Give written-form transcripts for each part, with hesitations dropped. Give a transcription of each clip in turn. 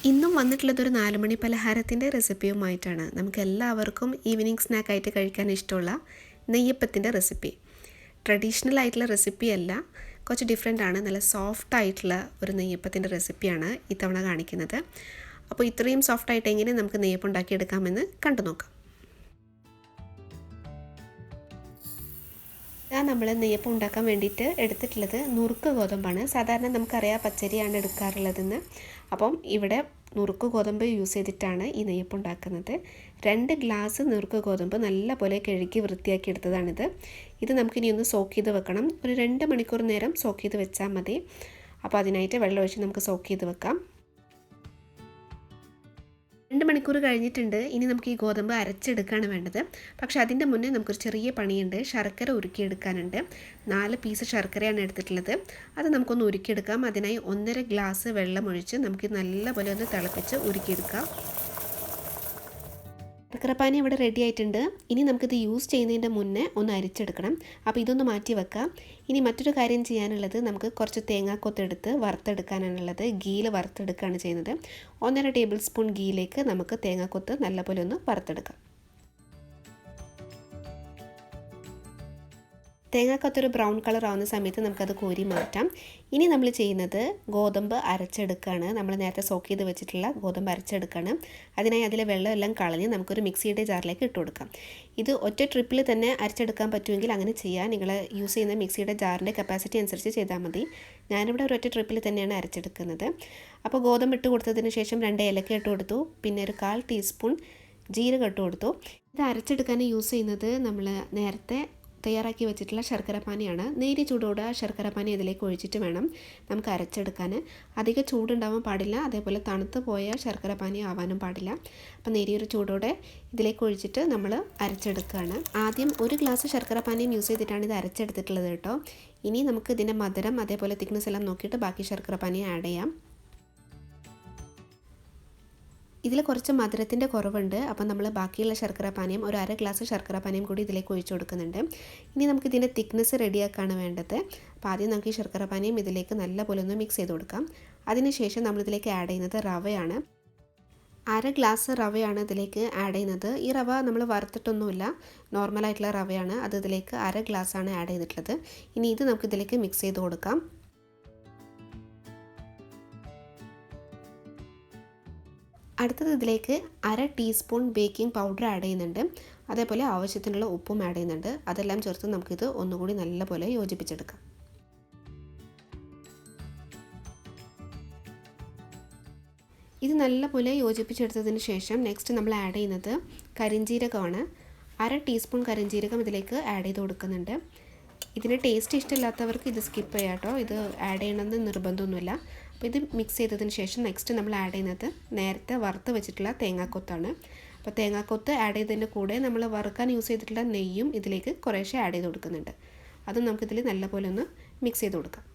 ഇന്നും വന്നിട്ടുള്ളതൊരു 4 മണി പലഹാരത്തിൻ്റെ റെസിപ്പിയുമായിട്ടാണ്. നമുക്ക് എല്ലാവർക്കും ഈവനിങ് സ്നാക്കായിട്ട് കഴിക്കാൻ ഇഷ്ടമുള്ള നെയ്യപ്പത്തിൻ്റെ റെസിപ്പി. ട്രഡീഷണൽ ആയിട്ടുള്ള റെസിപ്പിയല്ല, കുറച്ച് ഡിഫറെൻ്റ് ആണ്. നല്ല സോഫ്റ്റ് ആയിട്ടുള്ള ഒരു നെയ്യപ്പത്തിൻ്റെ റെസിപ്പിയാണ് ഇത്തവണ കാണിക്കുന്നത്. അപ്പോൾ ഇത്രയും സോഫ്റ്റ് ആയിട്ട് എങ്ങനെ നമുക്ക് നെയ്യപ്പം ഉണ്ടാക്കിയെടുക്കാമെന്ന് കണ്ടു നോക്കാം. നമ്മൾ നെയ്യപ്പം ഉണ്ടാക്കാൻ വേണ്ടിയിട്ട് എടുത്തിട്ടുള്ളത് നുറുക്ക് ഗോതമ്പാണ്. സാധാരണ നമുക്കറിയാം പച്ചരിയാണ് എടുക്കാറുള്ളതെന്ന്. അപ്പം ഇവിടെ നുറുക്ക് ഗോതമ്പ് യൂസ് ചെയ്തിട്ടാണ് ഈ നെയ്യപ്പം ഉണ്ടാക്കുന്നത്. 2 ഗ്ലാസ് നുറുക്ക് ഗോതമ്പ് നല്ല പോലെ കഴുകി വൃത്തിയാക്കി എടുത്തതാണിത്. ഇത് നമുക്കിനി ഒന്ന് സോക്ക് ചെയ്ത് വെക്കണം. ഒരു 2 മണിക്കൂർ നേരം സോക്ക് ചെയ്ത് വെച്ചാൽ മതി. അപ്പോൾ അതിനായിട്ട് വെള്ളം ഒഴിച്ച് നമുക്ക് സോക്ക് ചെയ്ത് വെക്കാം. 2 മണിക്കൂർ കഴിഞ്ഞിട്ടുണ്ട്. ഇനി നമുക്ക് ഈ ഗോതമ്പ് അരച്ചെടുക്കുകയാണ് വേണ്ടത്. പക്ഷേ അതിൻ്റെ മുന്നേ നമുക്കൊരു ചെറിയ പണിയുണ്ട്. ശർക്കര ഉരുക്കിയെടുക്കാനുണ്ട്. 4 പീസ് ശർക്കരയാണ് എടുത്തിട്ടുള്ളത്. അത് നമുക്കൊന്ന് ഉരുക്കിയെടുക്കാം. അതിനായി 1.5 ഗ്ലാസ് വെള്ളം ഒഴിച്ച് നമുക്ക് നല്ലപോലെ ഒന്ന് തിളപ്പിച്ച് ഉരുക്കിയെടുക്കാം. ശർക്കരപ്പാനി ഇവിടെ റെഡി ആയിട്ടുണ്ട്. ഇനി നമുക്കിത് യൂസ് ചെയ്യുന്നതിൻ്റെ മുന്നേ ഒന്ന് അരിച്ചെടുക്കണം. അപ്പോൾ ഇതൊന്ന് മാറ്റി വെക്കാം. ഇനി മറ്റൊരു കാര്യം ചെയ്യാനുള്ളത്, നമുക്ക് കുറച്ച് തേങ്ങാക്കൊത്തെടുത്ത് വറുത്തെടുക്കാനാണുള്ളത്. ഗീയിൽ വറുത്തെടുക്കുകയാണ് ചെയ്യുന്നത്. 1.5 ടേബിൾ സ്പൂൺ ഗീയിലേക്ക് നമുക്ക് തേങ്ങാക്കൊത്ത് നല്ലപോലെ ഒന്ന് വറുത്തെടുക്കാം. തേങ്ങാക്കൊത്തൊരു ബ്രൗൺ കളർ ആവുന്ന സമയത്ത് നമുക്കത് കോരി മാറ്റാം. ഇനി നമ്മൾ ചെയ്യുന്നത് ഗോതമ്പ് അരച്ചെടുക്കുകയാണ്. നമ്മൾ നേരത്തെ സോക്ക് ചെയ്ത് വെച്ചിട്ടുള്ള ഗോതമ്പ് അരച്ചെടുക്കുകയാണ്. അതിനായി അതിലെ വെള്ളം എല്ലാം കളഞ്ഞ് നമുക്കൊരു മിക്സിയുടെ ജാറിലേക്ക് ഇട്ട് കൊടുക്കാം. ഇത് ഒറ്റ ട്രിപ്പിൽ തന്നെ അരച്ചെടുക്കാൻ പറ്റുമെങ്കിൽ അങ്ങനെ ചെയ്യാം. നിങ്ങൾ യൂസ് ചെയ്യുന്ന മിക്സിയുടെ ജാറിൻ്റെ കപ്പാസിറ്റി അനുസരിച്ച് ചെയ്താൽ മതി. ഞാനിവിടെ ഒരു ഒറ്റ ട്രിപ്പിൽ തന്നെയാണ് അരച്ചെടുക്കുന്നത്. അപ്പോൾ ഗോതമ്പ് ഇട്ട് കൊടുത്തതിന് ശേഷം 2 ഏലക്ക ഇട്ട് കൊടുത്തു. പിന്നെ ഒരു 1/4 ടീസ്പൂൺ ജീരകം ഇട്ട് കൊടുത്തു. ഇത് അരച്ചെടുക്കാൻ യൂസ് ചെയ്യുന്നത് നമ്മൾ നേരത്തെ തയ്യാറാക്കി വെച്ചിട്ടുള്ള ശർക്കരപ്പാനിയാണ്. നേരിയ ചൂടോടെ ശർക്കരപ്പാനി ഇതിലേക്ക് ഒഴിച്ചിട്ട് വേണം നമുക്ക് അരച്ചെടുക്കാൻ. അധികം ചൂടുണ്ടാവാൻ പാടില്ല, അതേപോലെ തണുത്ത് പോയ ശർക്കരപ്പാനി ആവാനും പാടില്ല. അപ്പോൾ നേരിയൊരു ചൂടോടെ ഇതിലേക്ക് ഒഴിച്ചിട്ട് നമ്മൾ അരച്ചെടുക്കുകയാണ്. ആദ്യം 1 ഗ്ലാസ് ശർക്കരപ്പാനിയും യൂസ് ചെയ്തിട്ടാണ് ഇത് അരച്ചെടുത്തിട്ടുള്ളത് കേട്ടോ. ഇനി നമുക്ക് ഇതിൻ്റെ മധുരം അതേപോലെ തിക്നെസ് എല്ലാം നോക്കിയിട്ട് ബാക്കി ശർക്കരപ്പാനി ആഡ് ചെയ്യാം. ഇതിൽ കുറച്ച് മധുരത്തിൻ്റെ കുറവുണ്ട്. അപ്പം നമ്മൾ ബാക്കിയുള്ള ശർക്കരപ്പാനിയും ഒരു 1/2 ഗ്ലാസ് ശർക്കരപ്പാനിയും കൂടി ഇതിലേക്ക് ഒഴിച്ചു കൊടുക്കുന്നുണ്ട്. ഇനി നമുക്ക് ഇതിൻ്റെ തിക്നെസ് റെഡിയാക്കാണ് വേണ്ടത്. അപ്പോൾ ആദ്യം നമുക്ക് ഈ ശർക്കരപ്പാനിയും ഇതിലേക്ക് നല്ലപോലെ ഒന്ന് മിക്സ് ചെയ്ത് കൊടുക്കാം. അതിനുശേഷം നമ്മളിതിലേക്ക് ആഡ് ചെയ്യുന്നത് റവയാണ്. 1/2 ഗ്ലാസ് റവയാണ് ഇതിലേക്ക് ആഡ് ചെയ്യുന്നത്. ഈ റവ നമ്മൾ വറുത്തിട്ടൊന്നുമില്ല, നോർമലായിട്ടുള്ള റവയാണ്. അത് ഇതിലേക്ക് 1/2 ഗ്ലാസ്സാണ് ആഡ് ചെയ്തിട്ടുള്ളത്. ഇനി ഇത് നമുക്ക് ഇതിലേക്ക് മിക്സ് ചെയ്ത് കൊടുക്കാം. അടുത്തത് ഇതിലേക്ക് 1/2 ടീസ്പൂൺ ബേക്കിംഗ് പൗഡർ ആഡ് ചെയ്യുന്നുണ്ട്. അതേപോലെ ആവശ്യത്തിനുള്ള ഉപ്പും ആഡ് ചെയ്യുന്നുണ്ട്. അതെല്ലാം ചേർത്ത് നമുക്കിത് ഒന്നുകൂടി നല്ലപോലെ യോജിപ്പിച്ചെടുക്കാം. ഇത് നല്ലപോലെ യോജിപ്പിച്ചെടുത്തതിന് ശേഷം നെക്സ്റ്റ് നമ്മൾ ആഡ് ചെയ്യുന്നത് കരിഞ്ജീരകമാണ്. 1/2 ടീസ്പൂൺ കരിഞ്ജീരകം ഇതിലേക്ക് ആഡ് ചെയ്ത് കൊടുക്കുന്നുണ്ട്. ഇതിന് ടേസ്റ്റ് ഇഷ്ടമില്ലാത്തവർക്ക് ഇത് സ്കിപ്പ് ചെയ്യാം കേട്ടോ. ഇത് ആഡ് ചെയ്യണമെന്ന് നിർബന്ധമൊന്നുമില്ല. അപ്പോൾ ഇത് മിക്സ് ചെയ്തതിന് ശേഷം നെക്സ്റ്റ് നമ്മൾ ആഡ് ചെയ്യുന്നത് നേരത്തെ വറുത്ത് വെച്ചിട്ടുള്ള തേങ്ങാക്കൊത്താണ്. അപ്പോൾ തേങ്ങാക്കൊത്ത് ആഡ് ചെയ്തതിൻ്റെ കൂടെ നമ്മൾ വറുക്കാൻ യൂസ് ചെയ്തിട്ടുള്ള നെയ്യും ഇതിലേക്ക് കുറേശ്ശെ ആഡ് ചെയ്ത് കൊടുക്കുന്നുണ്ട്. അതും നമുക്കിതിൽ നല്ലപോലെ ഒന്ന് മിക്സ് ചെയ്ത് കൊടുക്കാം.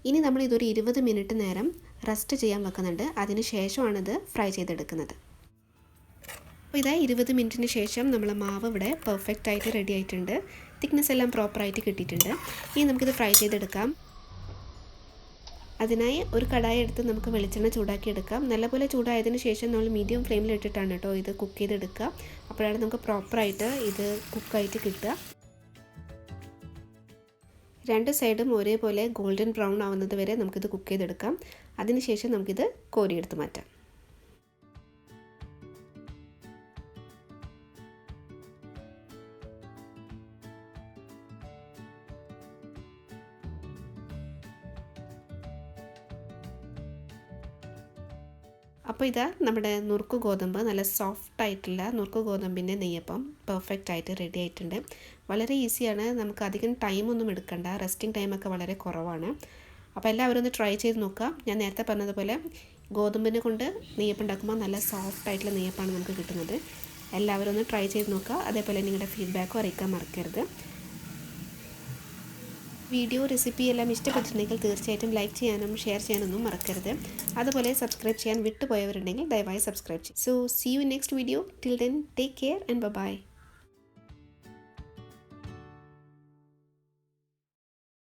ഇനി നമ്മൾ ഇതൊരു 20 മിനിറ്റ് നേരം റെസ്റ്റ് ചെയ്യാൻ വെക്കുന്നുണ്ട്. അതിന് ശേഷമാണിത് ഫ്രൈ ചെയ്തെടുക്കുന്നത്. അപ്പോൾ ഇതാ 20 മിനിറ്റിന് ശേഷം നമ്മൾ മാവ് ഇവിടെ പെർഫെക്റ്റ് ആയിട്ട് റെഡി ആയിട്ടുണ്ട്. തിക്നെസ് എല്ലാം പ്രോപ്പറായിട്ട് കിട്ടിയിട്ടുണ്ട്. ഇനി നമുക്കിത് ഫ്രൈ ചെയ്തെടുക്കാം. അതിനായി ഒരു കടായി എടുത്ത് നമുക്ക് വെളിച്ചെണ്ണ ചൂടാക്കി എടുക്കാം. നല്ലപോലെ ചൂടായതിന് ശേഷം നമ്മൾ മീഡിയം ഫ്ലെയിമിൽ ഇട്ടിട്ടാണ് കേട്ടോ ഇത് കുക്ക് ചെയ്തെടുക്കുക. അപ്പോഴാണ് നമുക്ക് പ്രോപ്പറായിട്ട് ഇത് കുക്കായിട്ട് കിട്ടുക. 2 സൈഡും ഒരേപോലെ ഗോൾഡൻ ബ്രൗൺ ആവുന്നത് വരെ നമുക്കിത് കുക്ക് ചെയ്തെടുക്കാം. അതിനുശേഷം നമുക്കിത് കോരിയെടുത്ത് മാറ്റാം. അപ്പോൾ ഇതാ നമ്മുടെ നുറുക്ക് ഗോതമ്പ്, നല്ല സോഫ്റ്റ് ആയിട്ടുള്ള നുറുക്ക് ഗോതമ്പിൻ്റെ നെയ്യപ്പം പെർഫെക്റ്റ് ആയിട്ട് റെഡി ആയിട്ടുണ്ട്. വളരെ ഈസിയാണ്, നമുക്ക് അധികം ടൈമൊന്നും എടുക്കണ്ട. റെസ്റ്റിംഗ് ടൈമൊക്കെ വളരെ കുറവാണ്. അപ്പോൾ എല്ലാവരും ഒന്ന് ട്രൈ ചെയ്ത് നോക്കുക. ഞാൻ നേരത്തെ പറഞ്ഞതുപോലെ ഗോതമ്പിനെ കൊണ്ട് നെയ്യപ്പം ഉണ്ടാക്കുമ്പോൾ നല്ല സോഫ്റ്റ് ആയിട്ടുള്ള നെയ്യപ്പമാണ് നമുക്ക് കിട്ടുന്നത്. എല്ലാവരും ഒന്ന് ട്രൈ ചെയ്ത് നോക്കുക. അതേപോലെ നിങ്ങളുടെ ഫീഡ്ബാക്കും അറിയിക്കാൻ മറക്കരുത്. വീഡിയോ റെസിപ്പി എല്ലാം ഇഷ്ടപ്പെട്ടിട്ടുണ്ടെങ്കിൽ തീർച്ചയായിട്ടും ലൈക്ക് ചെയ്യാനും ഷെയർ ചെയ്യാനൊന്നും മറക്കരുത്. അതുപോലെ സബ്സ്ക്രൈബ് ചെയ്യാൻ വിട്ടുപോയവരുണ്ടെങ്കിൽ ദയവായി സബ്സ്ക്രൈബ് ചെയ്യും. So see you next video. Till then take care and by.